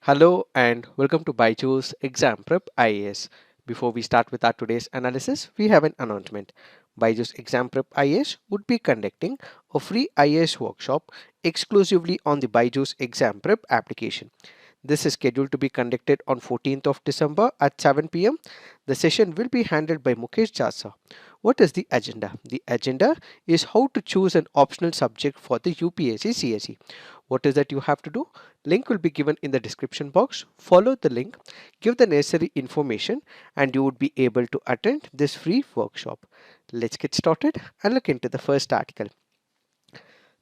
Hello and welcome to Byjus Exam Prep IAS. Before we start with our today's analysis, we have an announcement. Byjus Exam Prep IAS would be conducting a free IAS workshop exclusively on the Byjus Exam Prep application. This is scheduled to be conducted on 14th of December at 7 p.m. The session will be handled by Mukesh Jasa. What is the agenda? The agenda is how to choose an optional subject for the UPSC CSE. What is that you have to do? Link will be given in the description box. Follow the link, give the necessary information, and you would be able to attend this free workshop. Let's get started and look into the first article.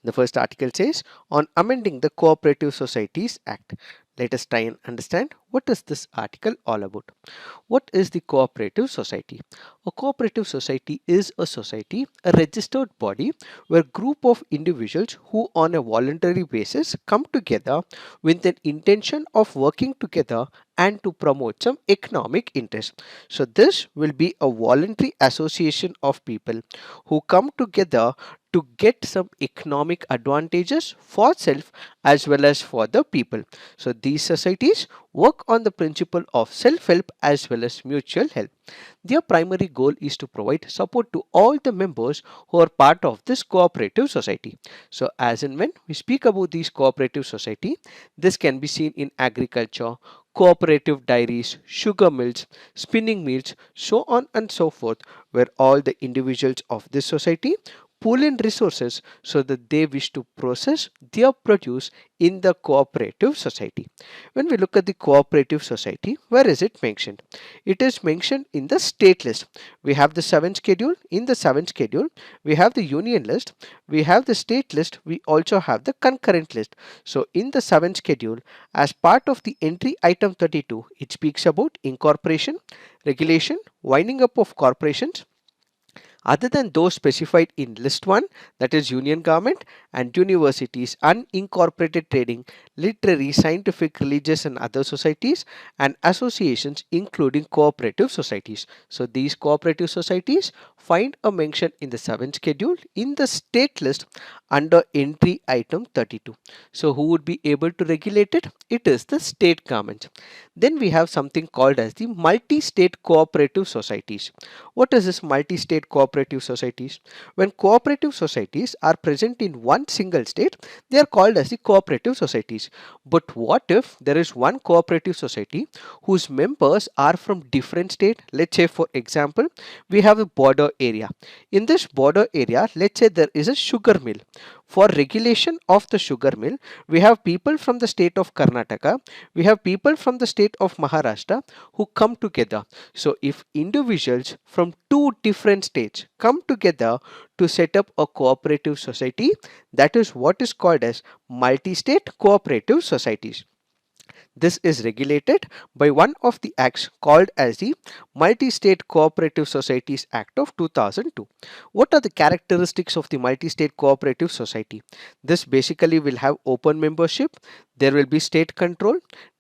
The first article says on amending the Cooperative Societies Act. Let us try and understand what is this article all about. What is the cooperative society? A cooperative society is a society, a registered body where a group of individuals who on a voluntary basis come together with an intention of working together and to promote some economic interest. So this will be a voluntary association of people who come together to get some economic advantages for self as well as for the people. So these societies work on the principle of self-help as well as mutual help. Their primary goal is to provide support to all the members who are part of this cooperative society. So as and when we speak about these cooperative society, this can be seen in agriculture, cooperative dairies, sugar mills, spinning mills, so on and so forth, where all the individuals of this society pool in resources so that they wish to process their produce in the cooperative society. When we look at the cooperative society, where is it mentioned? It is mentioned in the state list. We have the 7th schedule. In the 7th schedule, we have the union list, we have the state list, we also have the concurrent list. So in the 7th schedule, as part of the entry item 32, it speaks about incorporation, regulation, winding up of corporations, other than those specified in list 1, that is union government and universities, unincorporated trading, literary, scientific, religious and other societies and associations including cooperative societies. So these cooperative societies find a mention in the 7th schedule in the state list under entry item 32. So who would be able to regulate it? It is the state government. Then we have something called as the multi-state cooperative societies. What is this multi-state cooperative societies? When cooperative societies are present in one single state, they are called as the cooperative societies. But what if there is one cooperative society whose members are from different state? Let's say for example, we have a border area. In this border area, let's say there is a sugar mill. For regulation of the sugar mill, we have people from the state of Karnataka, we have people from the state of Maharashtra who come together. So if individuals from two different states come together to set up a cooperative society, that is what is called as multi-state cooperative societies. This is regulated by one of the acts called as the Multi-State Cooperative Societies Act of 2002. What are the characteristics of the Multi-State Cooperative Society? This basically will have open membership, there will be state control,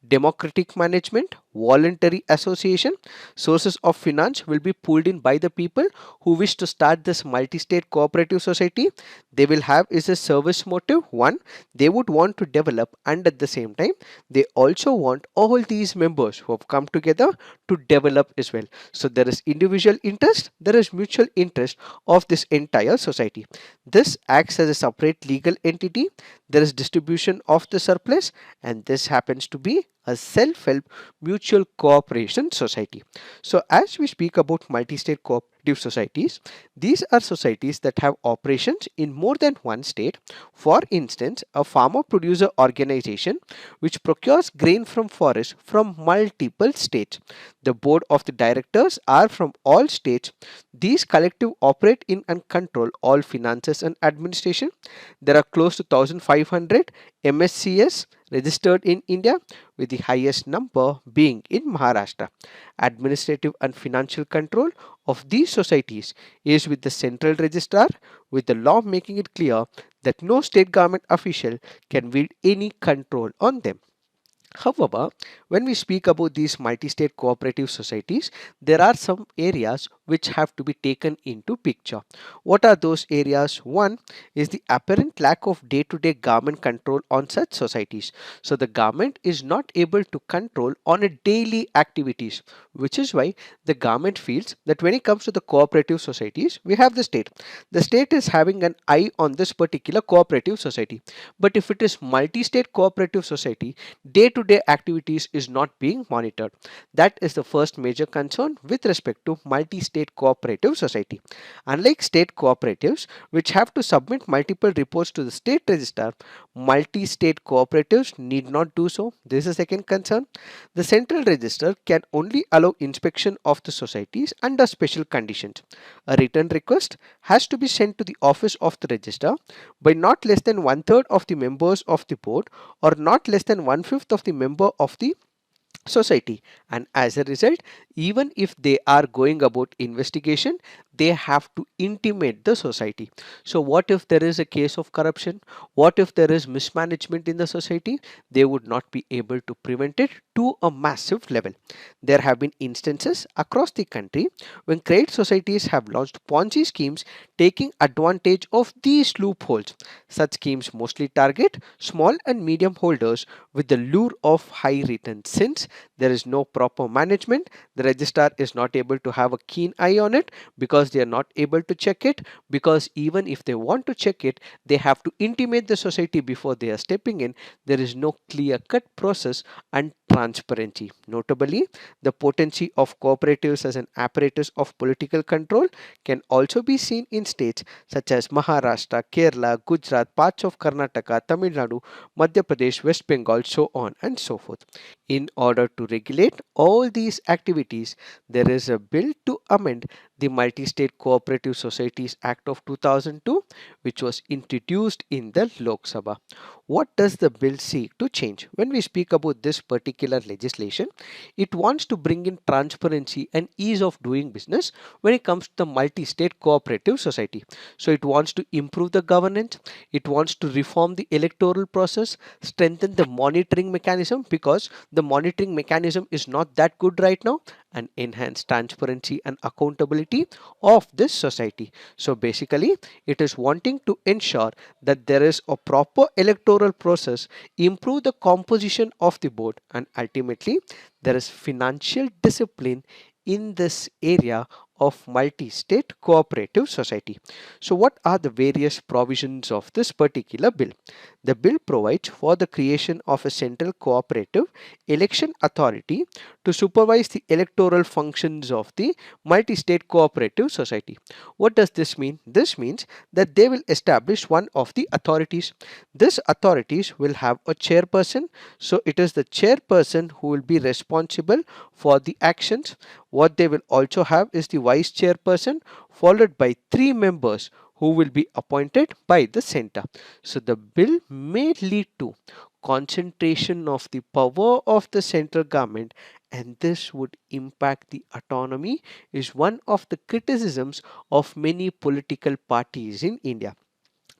democratic management, voluntary association, sources of finance will be pulled in by the people who wish to start this multi-state cooperative society. They will have is a service motive. One, they would want to develop, and at the same time they also want all these members who have come together to develop as well. So there is individual interest, there is mutual interest of this entire society. This acts as a separate legal entity, there is distribution of the surplus, and this happens to be a self-help mutual cooperation society. So as we speak about multi-state cooperative societies, these are societies that have operations in more than one state. For instance, a farmer producer organization which procures grain from forest from multiple states. The board of the directors are from all states. These collective operate in and control all finances and administration. There are close to 1500 MSCS registered in India, with the highest number being in Maharashtra. Administrative and financial control of these societies is with the central registrar, with the law making it clear that no state government official can wield any control on them. However, when we speak about these multi-state cooperative societies, there are some areas which have to be taken into picture. What are those areas? One is the apparent lack of day-to-day government control on such societies. So the government is not able to control on a daily activities, which is why the government feels that when it comes to the cooperative societies, we have the state. The state is having an eye on this particular cooperative society. But if it is multi-state cooperative society, day-to-day activities is not being monitored. That is the first major concern with respect to multi-state cooperative society. Unlike state cooperatives, which have to submit multiple reports to the state registrar, multi-state cooperatives need not do so. This is the second concern. The central register can only allow inspection of the societies under special conditions. A written request has to be sent to the office of the registrar by not less than one third of the members of the board or not less than one fifth of the member of the society, and as a result, even if they are going about investigation, they have to intimate the society. So what if there is a case of corruption? What if there is mismanagement in the society? They would not be able to prevent it to a massive level. There have been instances across the country when credit societies have launched Ponzi schemes taking advantage of these loopholes. Such schemes mostly target small and medium holders with the lure of high returns. Since there is no proper management, the registrar is not able to have a keen eye on it because they are not able to check it, because even if they want to check it, they have to intimate the society before they are stepping in. There is no clear cut process and transparency. Notably, the potency of cooperatives as an apparatus of political control can also be seen in states such as Maharashtra, Kerala, Gujarat, parts of Karnataka, Tamil Nadu, Madhya Pradesh, West Bengal, so on and so forth. In order to regulate all these activities, there is a bill to amend the Multi-State Cooperative Societies Act of 2002, which was introduced in the Lok Sabha. What does the bill seek to change? When we speak about this particular legislation, it wants to bring in transparency and ease of doing business when it comes to the multi-state cooperative society. So it wants to improve the governance, it wants to reform the electoral process, strengthen the monitoring mechanism because the monitoring mechanism is not that good right now, and enhance transparency and accountability of this society. So basically, it is wanting to ensure that there is a proper electoral process, improve the composition of the board, and ultimately there is financial discipline in this area of multi-state cooperative society. So what are the various provisions of this particular bill? The bill provides for the creation of a central cooperative election authority to supervise the electoral functions of the multi-state cooperative society. What does this mean? This means that they will establish one of the authorities. This authorities will have a chairperson. So it is the chairperson who will be responsible for the actions. What they will also have is the vice chairperson followed by three members who will be appointed by the center. So the bill may lead to concentration of the power of the central government, and this would impact the autonomy, is one of the criticisms of many political parties in India.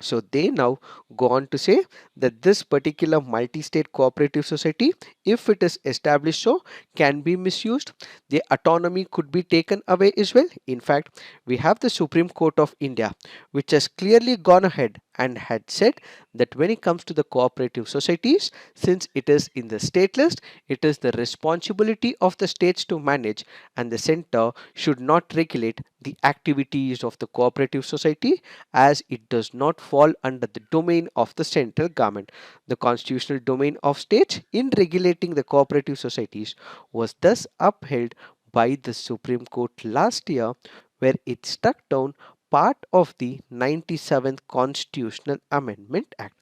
So they now go on to say that this particular multi-state cooperative society, if it is established so, can be misused. The autonomy could be taken away as well. In fact, we have the Supreme Court of India, which has clearly gone ahead and had said that when it comes to the cooperative societies, since it is in the state list, it is the responsibility of the states to manage, and the center should not regulate the activities of the cooperative society as it does not fall under the domain of the central government. The constitutional domain of states in regulating the cooperative societies was thus upheld by the Supreme Court last year, where it struck down part of the 97th Constitutional Amendment Act.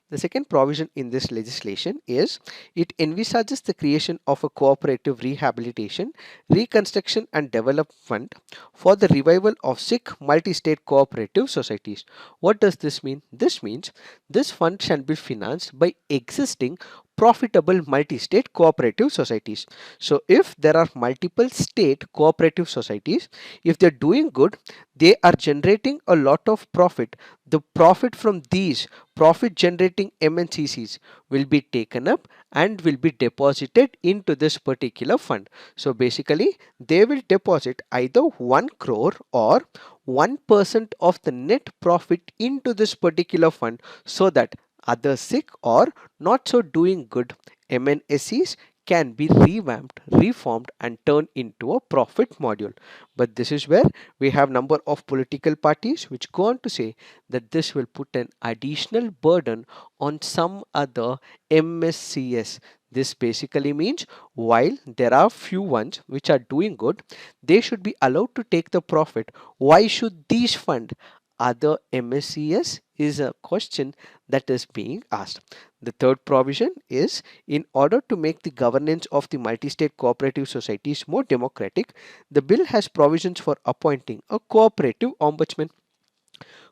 The second provision in this legislation is it envisages the creation of a cooperative rehabilitation, reconstruction and development fund for the revival of sick multi-state cooperative societies. What does this mean? This means this fund shall be financed by existing profitable multi-state cooperative societies. So if there are multiple state cooperative societies, if they're doing good, they are generating a lot of profit. The profit from these profit generating MNCCs will be taken up and will be deposited into this particular fund. So basically they will deposit either 1 crore or 1% of the net profit into this particular fund, so that other sick or not so doing good MNSEs can be revamped, reformed and turned into a profit module. But this is where we have number of political parties which go on to say that this will put an additional burden on some other MSCS. This basically means while there are few ones which are doing good, they should be allowed to take the profit. Why should these fund other MSCS is a question that is being asked. The third provision is, in order to make the governance of the multi-state cooperative societies more democratic, the bill has provisions for appointing a cooperative ombudsman.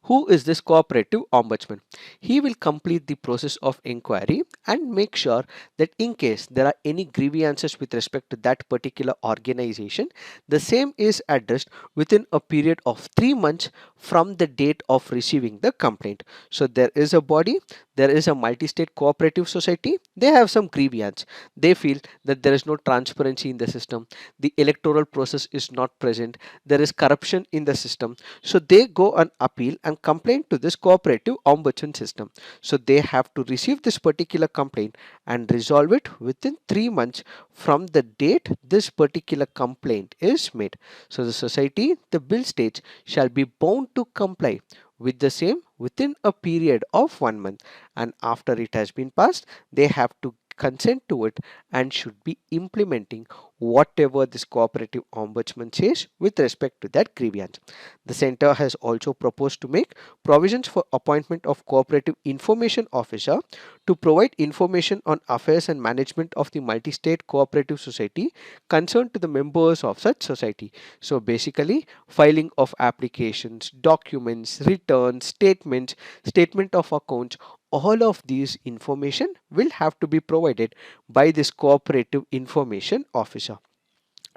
Who is this cooperative ombudsman? He will complete the process of inquiry and make sure that in case there are any grievances with respect to that particular organization, the same is addressed within a period of 3 months from the date of receiving the complaint. So there is a body, there is a multi-state cooperative society, they have some grievance. They feel that there is no transparency in the system, the electoral process is not present, there is corruption in the system. So they go and appeal and complain to this cooperative ombudsman system. So they have to receive this particular complaint and resolve it within 3 months from the date this particular complaint is made. So the society, the bill states, shall be bound to comply with the same within a period of 1 month, and after it has been passed they have to consent to it and should be implementing whatever this cooperative ombudsman says with respect to that grievance. The center has also proposed to make provisions for appointment of cooperative information officer to provide information on affairs and management of the multi-state cooperative society concerned to the members of such society. So basically filing of applications, documents, returns, statements, statement of accounts, all of these information will have to be provided by this cooperative information officer.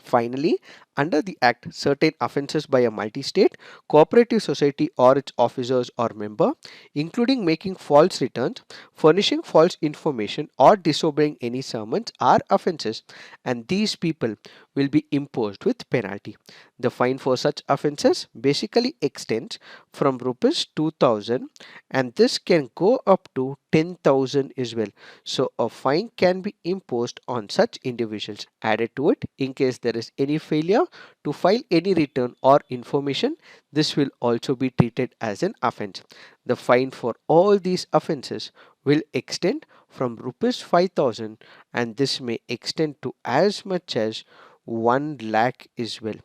Finally, under the Act, certain offences by a multi-state cooperative society or its officers or member, including making false returns, furnishing false information or disobeying any summons, are offences, and these people will be imposed with penalty. The fine for such offences basically extends from rupees 2000, and this can go up to 10,000 as well. So a fine can be imposed on such individuals. Added to it, in case there is any failure to file any return or information, this will also be treated as an offence. The fine for all these offences will extend from rupees 5,000, and this may extend to as much as 1 lakh as well.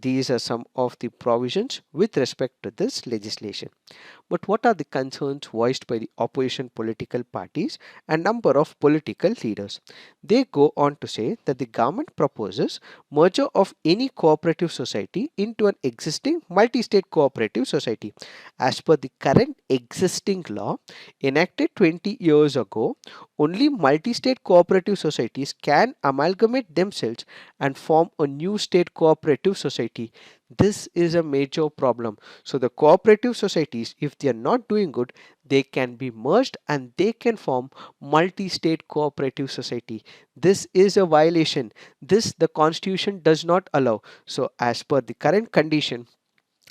These are some of the provisions with respect to this legislation. But what are the concerns voiced by the opposition political parties and number of political leaders? They go on to say that the government proposes merger of any cooperative society into an existing multi-state cooperative society. As per the current existing law enacted 20 years ago, only multi-state cooperative societies can amalgamate themselves and form a new state cooperative society. This is a major problem. So the cooperative societies, if they are not doing good, they can be merged and they can form multi-state cooperative society. This is a violation. This the constitution does not allow. So as per the current condition,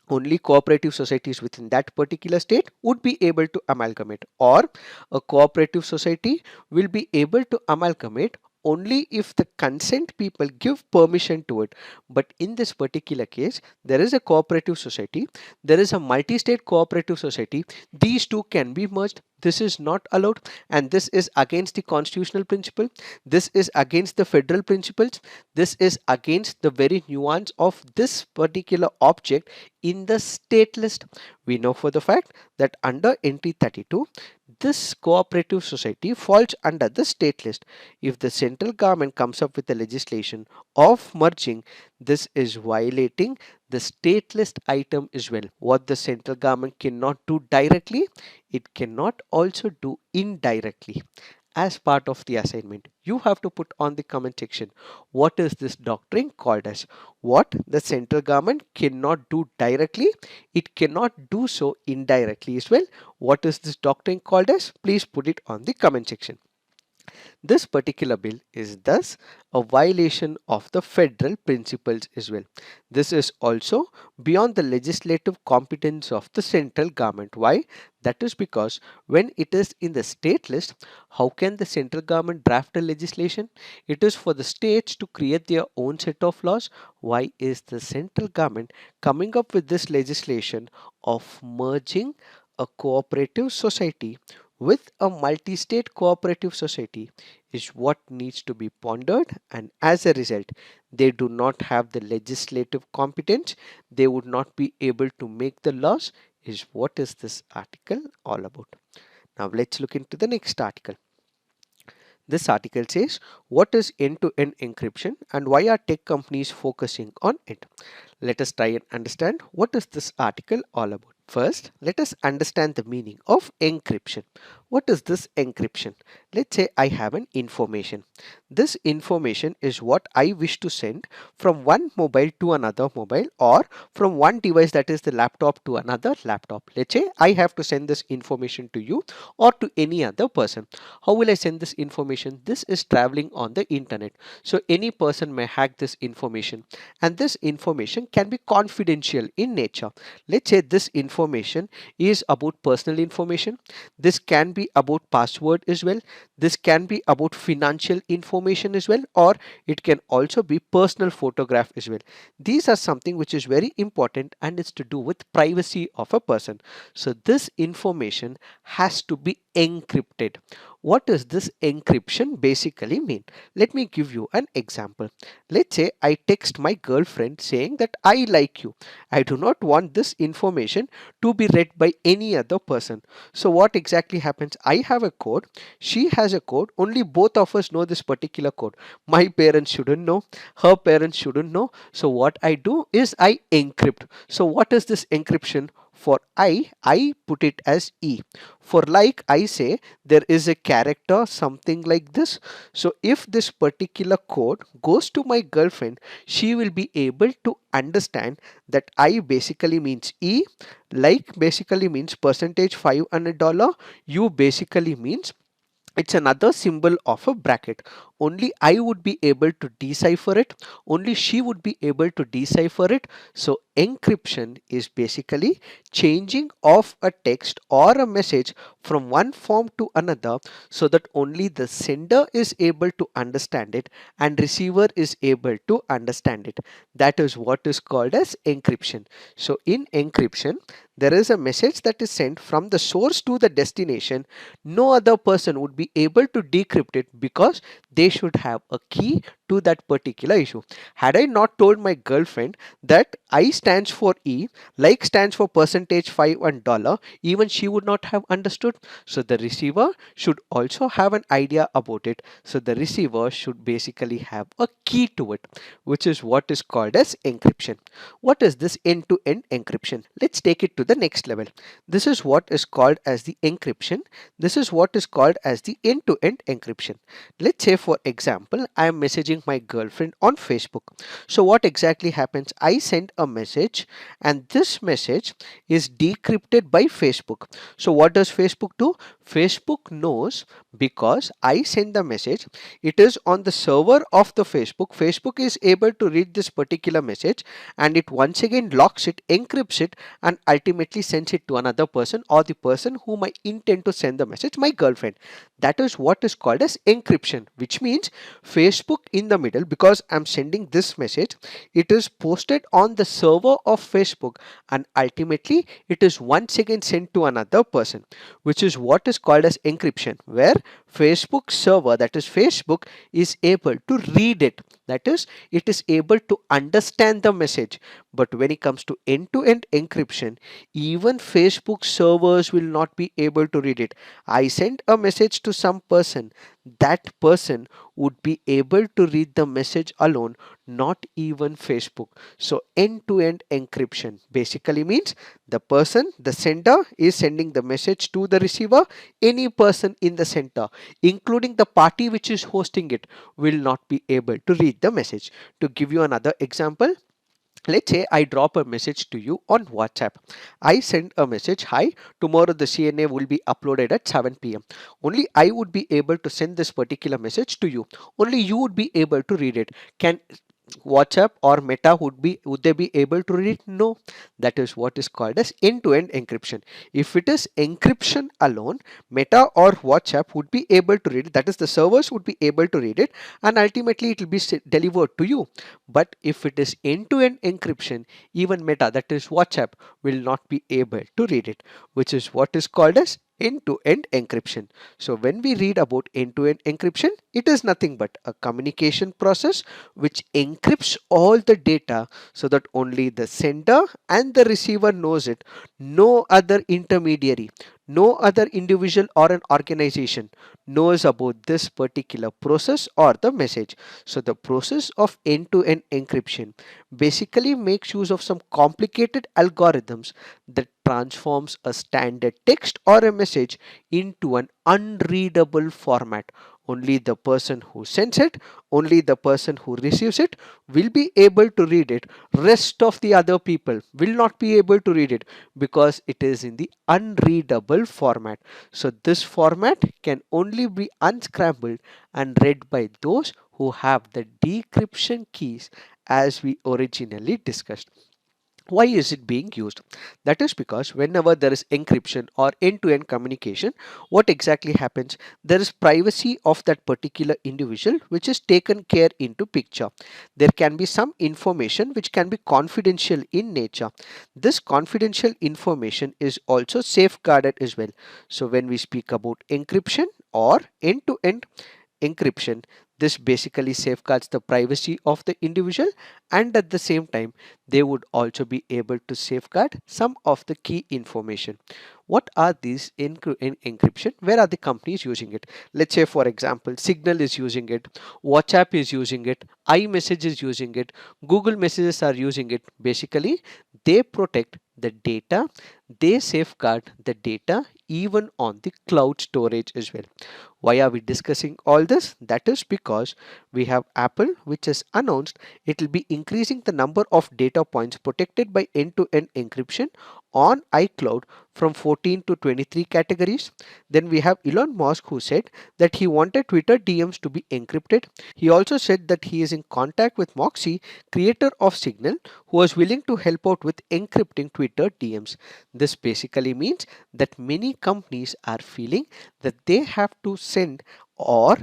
only cooperative societies within that particular state would be able to amalgamate, or a cooperative society will be able to amalgamate only if the consent people give permission to it. But in this particular case, there is a cooperative society, there is a multi-state cooperative society, these two can be merged. This is not allowed, and this is against the constitutional principle, this is against the federal principles, this is against the very nuance of this particular object in the state list. We know for the fact that under NT 32, this cooperative society falls under the state list. If the central government comes up with a legislation of merging, this is violating the state list item as well. What the central government cannot do directly, it cannot also do indirectly. as part of the assignment, you have to put on the comment section what is this doctrine called as. What the central government cannot do directly, it cannot do so indirectly as well. What is this doctrine called as? Please put it on the comment section. This particular bill is thus a violation of the federal principles as well. This is also beyond the legislative competence of the central government. Why? That is because when it is in the state list, how can the central government draft a legislation? It is for the states to create their own set of laws. Why is the central government coming up with this legislation of merging a cooperative society with a multi-state cooperative society is what needs to be pondered, and as a result they do not have the legislative competence, they would not be able to make the laws, is what is this article all about. Now let's look into the next article. This article says, what is end-to-end encryption and why are tech companies focusing on it? Let us try and understand what is this article all about. First, let us understand the meaning of encryption. What is this encryption? Let's say I have an information. This information is what I wish to send from one mobile to another mobile, or from one device, that is the laptop, to another laptop. Let's say I have to send this information to you or to any other person. How will I send this information? This is traveling on the internet. So any person may hack this information, and this information can be confidential in nature. Let's say this information is about personal information. This can be about password as well. This can be about financial information as well, or it can also be personal photograph as well. These are something which is very important, and it's to do with privacy of a person. So this information has to be encrypted. What does this encryption basically mean? Let me give you an example. Let's say I text my girlfriend saying that I like you. I do not want this information to be read by any other person. So what exactly happens? I have a code, she has a code, only both of us know this particular code. My parents shouldn't know, her parents shouldn't know. So what I do is I encrypt. So what is this encryption? For I put it as E. For like, I say there is a character something like this. So if this particular code goes to my girlfriend, she will be able to understand that I basically means E, like basically means percentage 5 and a dollar, U basically means it's another symbol of a bracket. Only I would be able to decipher it, only she would be able to decipher it. So encryption is basically changing of a text or a message from one form to another, so that only the sender is able to understand it and receiver is able to understand it. That is what is called as encryption. So in encryption, there is a message that is sent from the source to the destination. No other person would be able to decrypt it because they should have a key to that particular issue. Had I not told my girlfriend that I stands for E, like stands for percentage 5 and dollar, even she would not have understood. So the receiver should also have an idea about it. So the receiver should basically have a key to it, which is what is called as encryption. What is this end-to-end encryption? Let's take it to the next level. This is what is called as the encryption. This is what is called as the end-to-end encryption. Let's say for example, I am messaging my girlfriend on Facebook. So what exactly happens? I send a message and this message is decrypted by Facebook. So what does Facebook do? Facebook knows because I send the message, it is on the server of the Facebook. Facebook is able to read this particular message and it once again locks it, encrypts it, and ultimately sends it to another person, or the person whom I intend to send the message, my girlfriend. That is what is called as encryption, which means Facebook in the middle, because I'm sending this message, it is posted on the server of Facebook and ultimately it is once again sent to another person, which is what is called as encryption, where Facebook server, that is Facebook, is able to read it. That is, it is able to understand the message. But when it comes to end-to-end encryption, even Facebook servers will not be able to read it. I send a message to some person, that person would be able to read the message alone, not even Facebook. So end-to-end encryption basically means the person, the sender, is sending the message to the receiver, any person in the center. including the party which is hosting it, will not be able to read the message. To give you another example, let's say I drop a message to you on WhatsApp. I send a message, hi, tomorrow the CNA will be uploaded at 7 p.m. Only I would be able to send this particular message to you. Only you would be able to read it. Can WhatsApp or Meta would they be able to read it? No. That is what is called as end-to-end encryption. If it is encryption alone, Meta or WhatsApp would be able to read it. That is, the servers would be able to read it, and ultimately it will be delivered to you. But if it is end-to-end encryption, even Meta, that is WhatsApp, will not be able to read it, which is what is called as end-to-end encryption. So when we read about end-to-end encryption, it is nothing but a communication process which encrypts all the data so that only the sender and the receiver knows it. No other intermediary, no other individual or an organization knows about this particular process or the message. So the process of end-to-end encryption basically makes use of some complicated algorithms that transforms a standard text or a message into an unreadable format. Only the person who sends it, only the person who receives it will be able to read it. Rest of the other people will not be able to read it because it is in the unreadable format. So this format can only be unscrambled and read by those who have the decryption keys, as we originally discussed. Why is it being used? That is because whenever there is encryption or end-to-end communication, what exactly happens? There is privacy of that particular individual which is taken care into picture. There can be some information which can be confidential in nature. This confidential information is also safeguarded as well. So when we speak about encryption or end-to-end encryption, this basically safeguards the privacy of the individual, and at the same time they would also be able to safeguard some of the key information. What are these in encryption? Where are the companies using it? Let's say for example, Signal is using it, WhatsApp is using it, iMessage is using it, Google Messages are using it. Basically they protect the data, they safeguard the data even on the cloud storage as well. Why are we discussing all this? That is because we have Apple, which has announced it will be increasing the number of data points protected by end-to-end encryption on iCloud from 14 to 23 categories. Then we have Elon Musk, who said that he wanted Twitter DMs to be encrypted. He also said that he is in contact with Moxie, creator of Signal, who was willing to help out with encrypting Twitter DMs. This basically means that many companies are feeling that they have to send or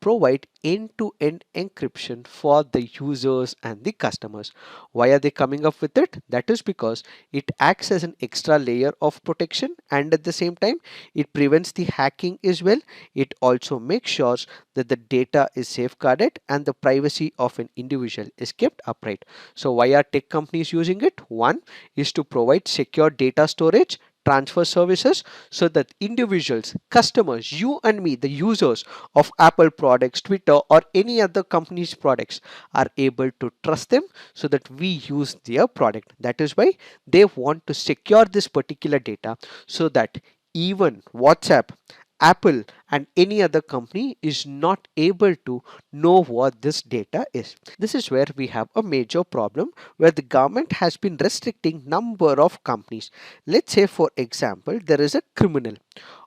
provide end-to-end encryption for the users and the customers. Why are they coming up with it? That is because it acts as an extra layer of protection, and at the same time it prevents the hacking as well. It also makes sure that the data is safeguarded and the privacy of an individual is kept upright. So why are tech companies using it? One is to provide secure data storage, transfer services, so that individuals, customers, you and me, the users of Apple products, Twitter, or any other company's products, are able to trust them so that we use their product. That is why they want to secure this particular data so that even WhatsApp, Apple, and any other company is not able to know what this data is. This is where we have a major problem, where the government has been restricting number of companies. Let's say for example there is a criminal,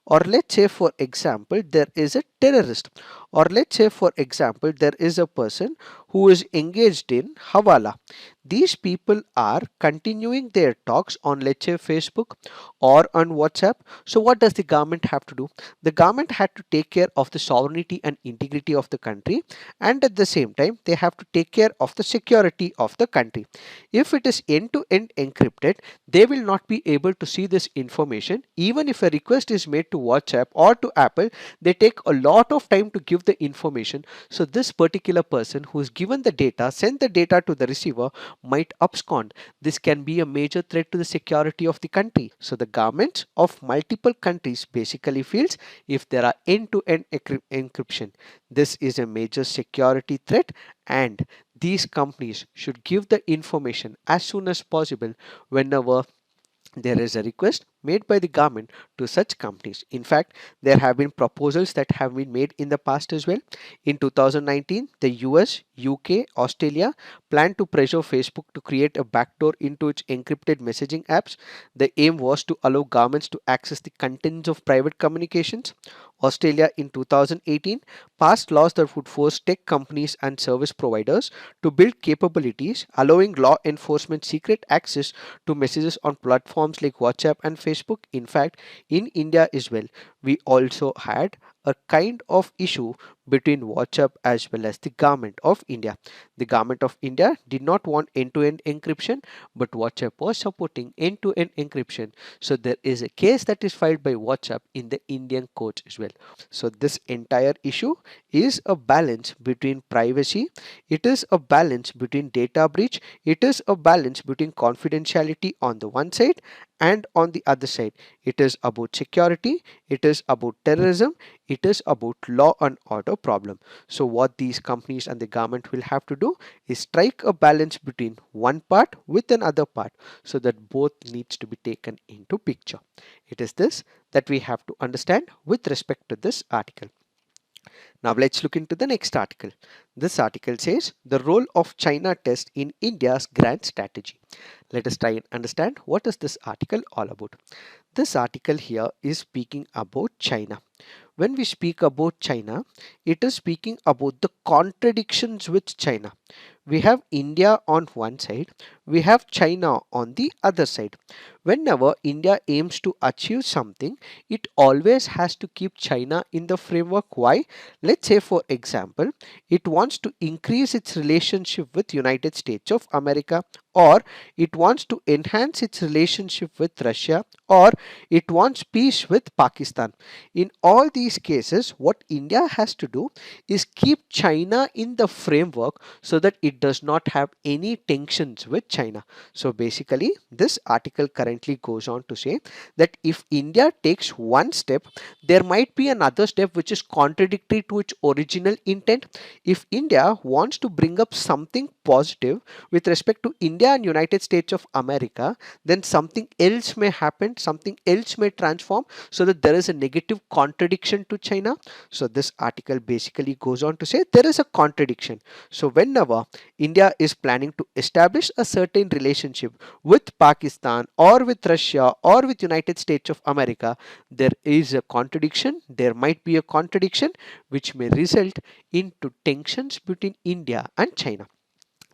or let's say for example there is a terrorist, or let's say for example there is a person who is engaged in hawala. These people are continuing their talks on, let's say, Facebook or on WhatsApp. So what does the government have to do? The government had to take care of the sovereignty and integrity of the country, and at the same time they have to take care of the security of the country. If it is end-to-end encrypted, they will not be able to see this information. Even if a request is made to WhatsApp or to Apple, they take a lot of time to give the information. So this particular person who is given the data, send the data to the receiver, might abscond. This can be a major threat to the security of the country. So the governments of multiple countries basically feels if there are end-to-end encryption, this is a major security threat, and these companies should give the information as soon as possible whenever there is a request made by the government to such companies. In fact, there have been proposals that have been made in the past as well. In 2019, the US, UK, Australia planned to pressure Facebook to create a backdoor into its encrypted messaging apps. The aim was to allow governments to access the contents of private communications. Australia in 2018 passed laws that would force tech companies and service providers to build capabilities allowing law enforcement secret access to messages on platforms like WhatsApp and Facebook. In fact, in India as well, we also had a kind of issue between WhatsApp as well as the government of India. The government of India did not want end-to-end encryption, but WhatsApp was supporting end-to-end encryption. So there is a case that is filed by WhatsApp in the Indian courts as well. So this entire issue is a balance between privacy, it is a balance between data breach, it is a balance between confidentiality on the one side and on the other side. It is about security, it is about terrorism, it is about law and order problem. So what these companies and the government will have to do is strike a balance between one part with another part so that both needs to be taken into picture. It is this that we have to understand with respect to this article. Now let's look into the next article. This article says the role of China test in India's grand strategy. Let us try and understand what is this article all about. This article here is speaking about China. When we speak about China, it is speaking about the contradictions with China. We have India on one side, we have China on the other side. Whenever India aims to achieve something, it always has to keep China in the framework. Why? Let's say for example, it wants to increase its relationship with United States of America, or it wants to enhance its relationship with Russia, or it wants peace with Pakistan. In all these cases, what India has to do is keep China in the framework so that it does not have any tensions with China. So basically, this article currently goes on to say that if India takes one step, there might be another step which is contradictory to its original intent. If India wants to bring up something positive with respect to India and United States of America, then something else may happen, something else may transform so that there is a negative contradiction to China. So this article basically goes on to say there is a contradiction. So whenever India is planning to establish a certain relationship with Pakistan or with Russia or with United States of America, there is a contradiction, there might be a contradiction which may result into tensions between India and China.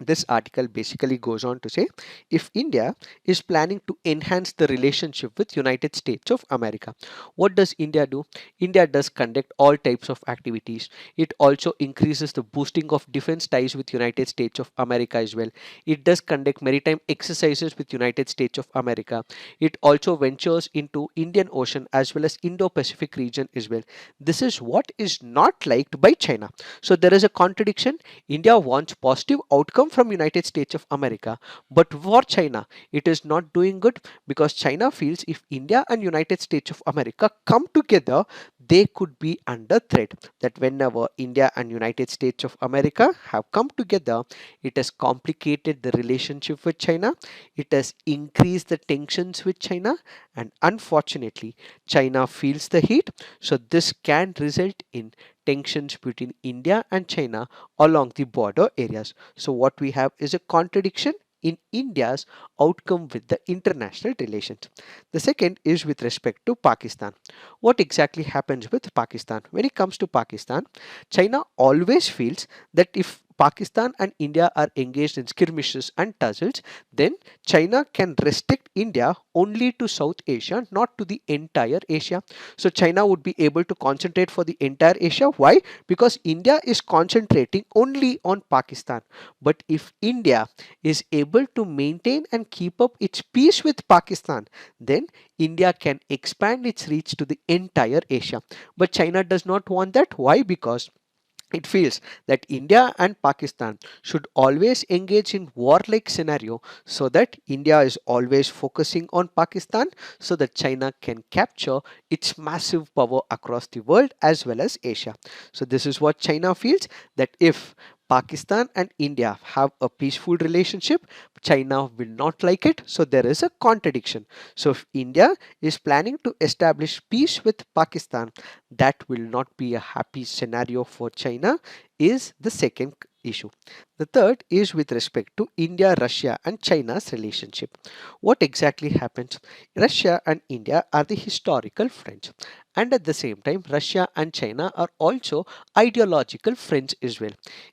This article basically goes on to say if India is planning to enhance the relationship with United States of America, what does India do? India does conduct all types of activities. It also increases the boosting of defense ties with United States of America as well. It does conduct maritime exercises with United States of America. It also ventures into Indian Ocean as well as Indo-Pacific region as well. This is what is not liked by China. So there is a contradiction. India wants positive outcome from United States of America, but for China it is not doing good because China feels if India and United States of America come together, they could be under threat. That whenever India and United States of America have come together, it has complicated the relationship with China, it has increased the tensions with China, and unfortunately China feels the heat. So this can result in tensions between India and China along the border areas. So what we have is a contradiction in India's outcome with the international relations. The second is with respect to Pakistan. What exactly happens with Pakistan? When it comes to Pakistan, China always feels that if Pakistan and India are engaged in skirmishes and tussles, then China can restrict India only to South Asia, not to the entire Asia. So China would be able to concentrate for the entire Asia. Why? Because India is concentrating only on Pakistan. But if India is able to maintain and keep up its peace with Pakistan, then India can expand its reach to the entire Asia. But China does not want that. Why? Because it feels that India and Pakistan should always engage in warlike scenario so that India is always focusing on Pakistan so that China can capture its massive power across the world as well as Asia. So this is what China feels, that if Pakistan and India have a peaceful relationship, China will not like it, so there is a contradiction. So if India is planning to establish peace with Pakistan, that will not be a happy scenario for China, is the second issue. The third is with respect to India, Russia, and China's relationship. What exactly happens? Russia and India are the historical friends, and at the same time, Russia and China are also ideological friends as well.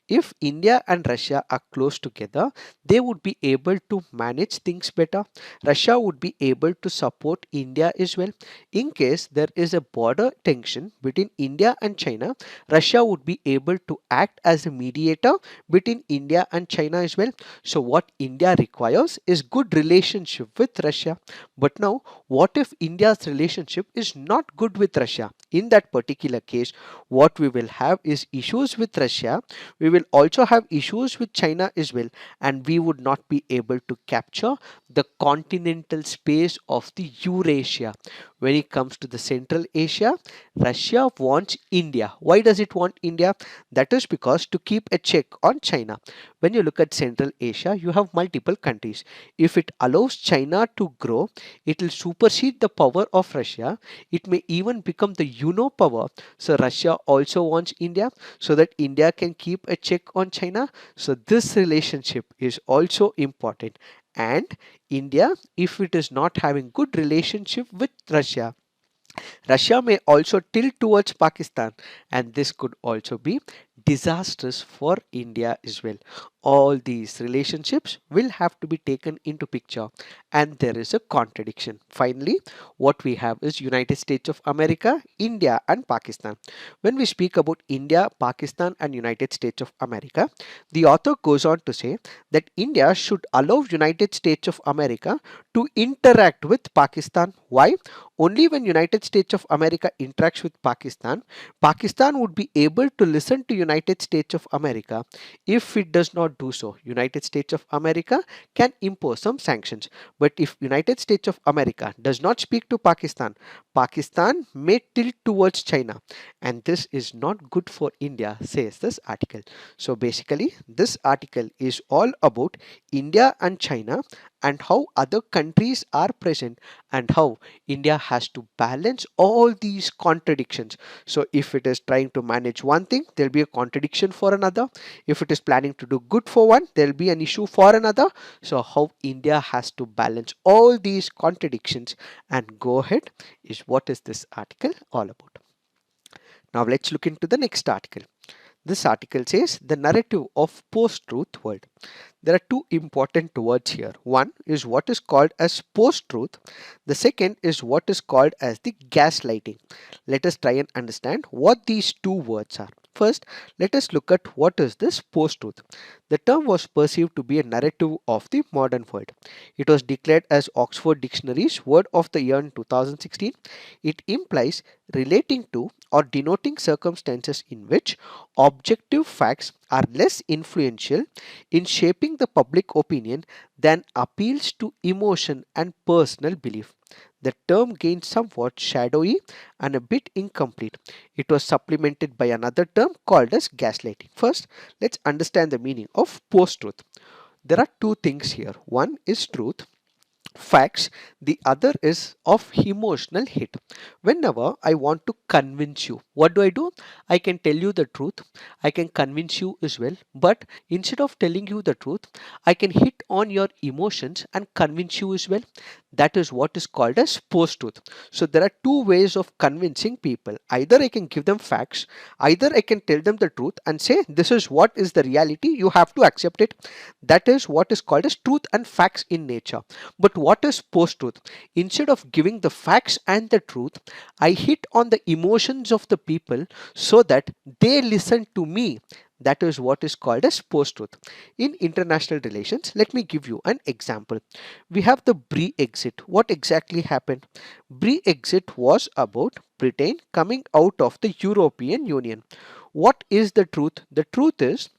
If India and Russia are close together, they would be able to manage things better. Russia would be able to support India as well. In case there is a border tension between India and China, Russia would be able to act as a mediator between India and China as well. So what India requires is good relationship with Russia. But now, what if India's relationship is not good with Russia? In that particular case, what we will have is issues with Russia. We will also have issues with China as well, and we would not be able to capture the continental space of the Eurasia. When it comes to the Central Asia, Russia wants India. Why does it want India? That is because to keep a check on China. When you look at Central Asia, you have multiple countries. If it allows China to grow, it will supersede the power of Russia. It may even become the power. So Russia also wants India so that India can keep a check on China. So this relationship is also important. And India, if it is not having good relationship with Russia, Russia may also tilt towards Pakistan, and this could also be disastrous for India as well. All these relationships will have to be taken into picture, and there is a contradiction. Finally, what we have is United States of America, India, and Pakistan. When we speak about India, Pakistan, and United States of America, the author goes on to say that India should allow United States of America to interact with Pakistan. Why? Only when United States of America interacts with Pakistan, Pakistan would be able to listen to United States of America. If it does not do so, United States of America can impose some sanctions. But if United States of America does not speak to Pakistan, Pakistan may tilt towards China. And this is not good for India, says this article. So basically, this article is all about India and China and how other countries are present and how India has to balance all these contradictions. So if it is trying to manage one thing, there'll be a contradiction for another. If it is planning to do good for one, there'll be an issue for another. So how India has to balance all these contradictions and go ahead is what is this article all about. Now let's look into the next article. This article says the narrative of post-truth world. There are two important words here. One is what is called as post-truth. The second is what is called as the gaslighting. Let us try and understand what these two words are. First, let us look at what is this post-truth. The term was perceived to be a narrative of the modern world. It was declared as Oxford Dictionary's word of the year in 2016. It implies relating to or denoting circumstances in which objective facts are less influential in shaping the public opinion than appeals to emotion and personal belief. The term gained somewhat shadowy and a bit incomplete. It was supplemented by another term called as gaslighting. First, let's understand the meaning of post-truth. There are two things here. One is truth, facts, the other is of emotional hit. Whenever I want to convince you, what do? I can tell you the truth, I can convince you as well, but instead of telling you the truth, I can hit on your emotions and convince you as well. That is what is called as post truth. So there are two ways of convincing people. Either I can give them facts, either I can tell them the truth and say this is what is the reality, you have to accept it. That is what is called as truth and facts in nature. But what is post truth? Instead of giving the facts and the truth, I hit on the emotions of the people so that they listen to me. That is what is called as post truth. In international relations, let me give you an example. We have the Brexit. What exactly happened? Brexit was about Britain coming out of the European Union. What is the truth? The truth is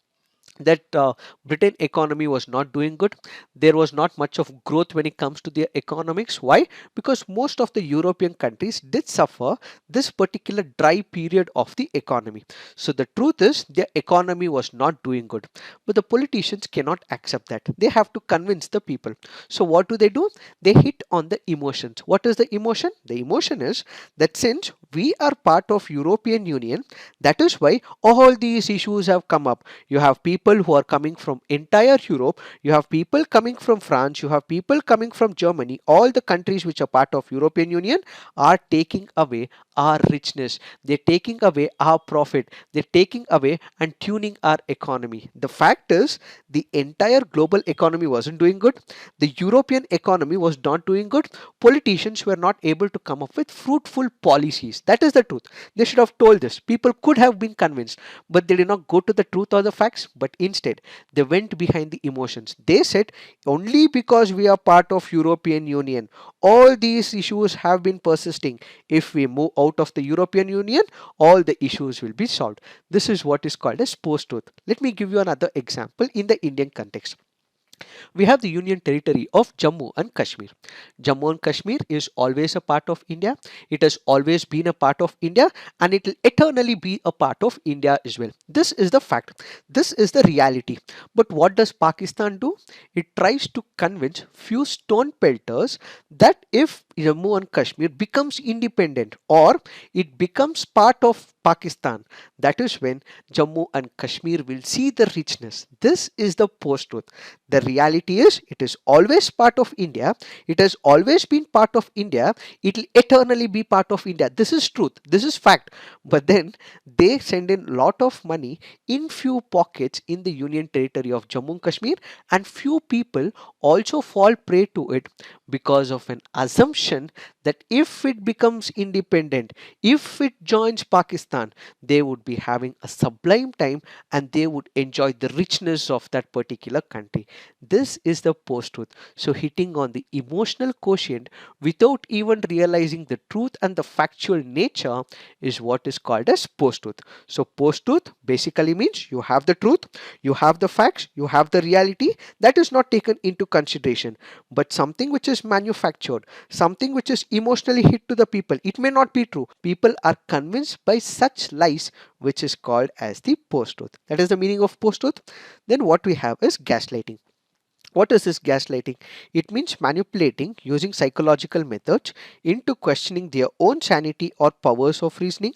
that Britain economy was not doing good. There was not much of growth when it comes to their economics. Why? Because most of the European countries did suffer this particular dry period of the economy. So the truth is their economy was not doing good. But the politicians cannot accept that. They have to convince the people. So what do? They hit on the emotions. What is the emotion? The emotion is that since we are part of European Union, that is why all these issues have come up. You have people who are coming from entire Europe, you have people coming from France, you have people coming from Germany. All the countries which are part of European Union are taking away our richness, they're taking away our profit, they're taking away and tuning our economy. The fact is the entire global economy wasn't doing good, the European economy was not doing good. Politicians were not able to come up with fruitful policies. That is the truth. They should have told this. People could have been convinced, but they did not go to the truth or the facts, but instead they went behind the emotions. They said only because we are part of European Union, all these issues have been persisting. If we move out of the European Union, all the issues will be solved. This is what is called as post-truth. Let me give you another example in the Indian context. We have the Union Territory of Jammu and Kashmir. Jammu and Kashmir is always a part of India. It has always been a part of India and it will eternally be a part of India as well. This is the fact. This is the reality. But what does Pakistan do? It tries to convince few stone pelters that if Jammu and Kashmir becomes independent or it becomes part of Pakistan, that is when Jammu and Kashmir will see the richness. This is the post truth. The reality is it is always part of India. It has always been part of India. It will eternally be part of India. This is truth. This is fact. But then they send in lot of money in few pockets in the Union Territory of Jammu and Kashmir, and few people also fall prey to it because of an assumption that if it becomes independent, if it joins Pakistan, they would be having a sublime time and they would enjoy the richness of that particular country. This is the post truth. So, hitting on the emotional quotient without even realizing the truth and the factual nature is what is called as post truth. So, post truth basically means you have the truth, you have the facts, you have the reality that is not taken into consideration, but something which is manufactured, something which is emotionally hit to the people, it may not be true. People are convinced by such lies, which is called as the post truth. That is the meaning of post truth. Then what we have is gaslighting. What is this gaslighting? It means manipulating using psychological methods into questioning their own sanity or powers of reasoning.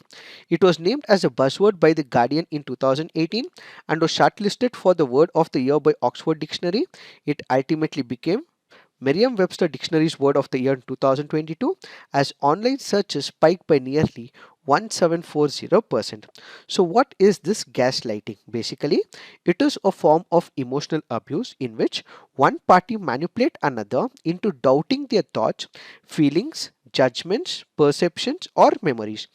It was named as a buzzword by The Guardian in 2018 and was shortlisted for the Word of the Year by Oxford Dictionary. It ultimately became Merriam-Webster Dictionary's Word of the Year in 2022 as online searches spiked by nearly 1740%. So what is this gaslighting? Basically, it is a form of emotional abuse in which one party manipulate another into doubting their thoughts, feelings, judgments, perceptions, or memories.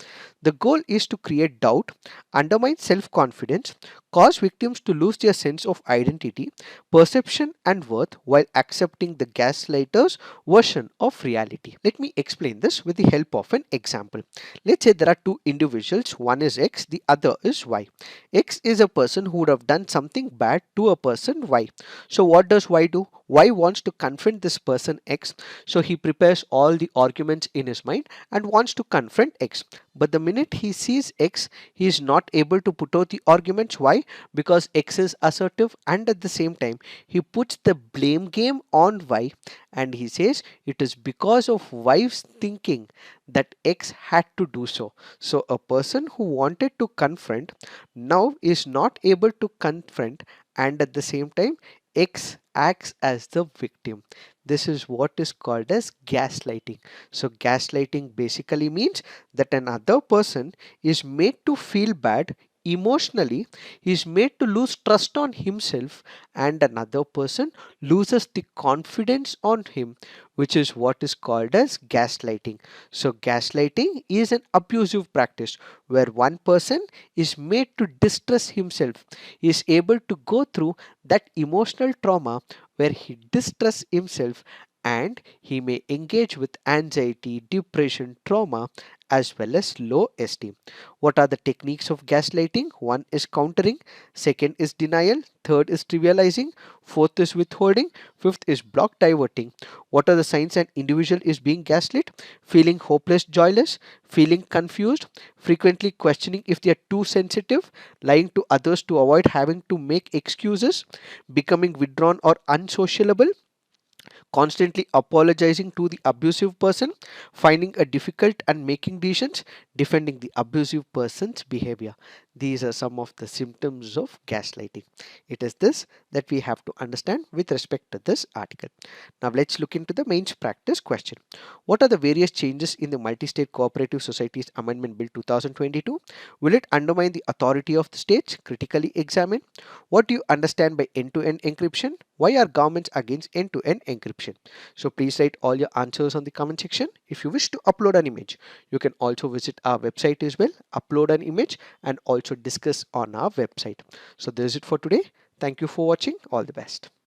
The goal is to create doubt, undermine self confidence, cause victims to lose their sense of identity, perception, and worth while accepting the gaslighter's version of reality. Let me explain this with the help of an example. Let's say there are two individuals, one is X, the other is Y. X is a person who would have done something bad to a person Y. So, what does Y do? Y wants to confront this person X, so he prepares all the arguments in his mind and wants to confront X. But the minute he sees X, he is not able to put out the arguments. Why? Because X is assertive and at the same time he puts the blame game on Y and he says it is because of Y's thinking that X had to do so. So a person who wanted to confront now is not able to confront, and at the same time X acts as the victim. This is what is called as gaslighting. So gaslighting basically means that another person is made to feel bad emotionally, he is made to lose trust on himself, and another person loses the confidence on him, which is what is called as gaslighting. So gaslighting is an abusive practice where one person is made to distress himself. He is able to go through that emotional trauma where he distress himself and he may engage with anxiety, depression, trauma, as well as low esteem. What are the techniques of gaslighting? One is countering, second is denial, third is trivializing, fourth is withholding, fifth is block diverting. What are the signs an individual is being gaslit? Feeling hopeless, joyless, feeling confused, frequently questioning if they are too sensitive, lying to others to avoid having to make excuses, becoming withdrawn or unsociable, constantly apologizing to the abusive person, finding it difficult and making decisions, defending the abusive person's behavior. These are some of the symptoms of gaslighting. It is this that we have to understand with respect to this article. Now let's look into the mains practice question. What are the various changes in the Multi-State Cooperative Societies Amendment Bill 2022? Will it undermine the authority of the states? Critically examine. What do you understand by end-to-end encryption? Why are governments against end-to-end encryption? So please write all your answers on the comment section. If you wish to upload an image, you can also visit our website as well, upload an image and also discuss on our website. So this is it for today. Thank you for watching. All the best.